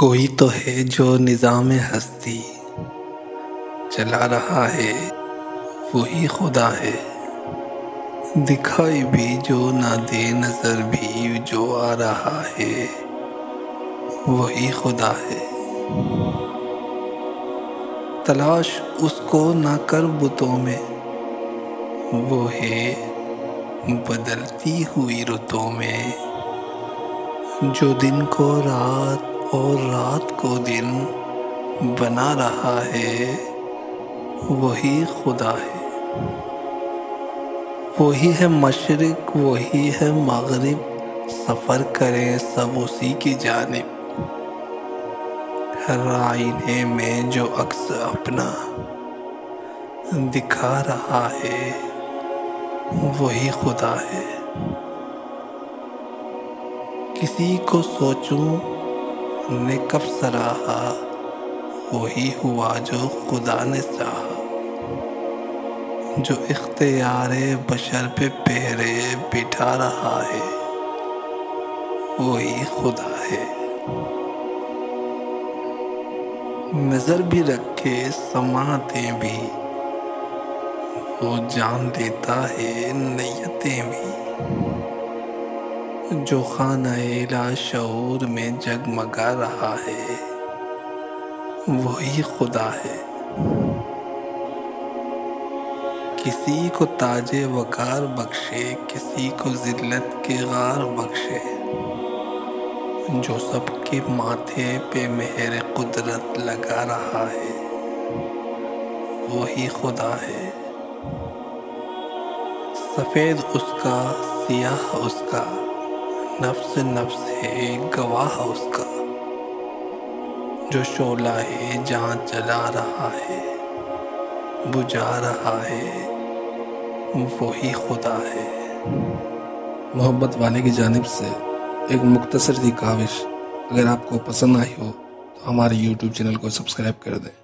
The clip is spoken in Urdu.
کوئی تو ہے جو نظام ہستی چلا رہا ہے، وہی خدا ہے۔ دکھائی بھی جو نہ دے، نظر بھی جو آ رہا ہے، وہی خدا ہے۔ تلاش اس کو نہ کر بتوں میں، وہ ہے بدلتی ہوئی رتوں میں۔ جو دن کو رات اور رات کو دن بنا رہا ہے، وہی خدا ہے۔ وہی ہے مشرق، وہی ہے مغرب، سفر کریں سب اسی کی جانب۔ ہر آئینے میں جو عکس اپنا دکھا رہا ہے، وہی خدا ہے۔ کسی کو سوچوں نے کب سراہا، وہی ہوا جو خدا نے چاہا۔ جو اختیار بشر پہ پہرے بٹھا رہا ہے، وہی خدا ہے۔ نظر بھی رکھے سماعتیں بھی، وہ جان دیتا ہے نیتیں بھی۔ جو خانہ لاشعور میں جگمگا رہا ہے، وہی خدا ہے۔ کسی کو تاج وقار بخشے، کسی کو ذلت کے غار بخشے۔ جو سب کے ماتھے پہ مہر قدرت لگا رہا ہے، وہی خدا ہے۔ سفید اس کا، سیاہ اس کا، نفس نفس ہے گواہ اس کا۔ جو شعلہ جہاں جلا رہا ہے، بجھا رہا ہے، وہی خدا ہے۔ محبت والے کی جانب سے ایک مختصر سی کاوش، اگر آپ کو پسند آئی ہو تو ہمارے YouTube چینل کو سبسکرائب کر دیں۔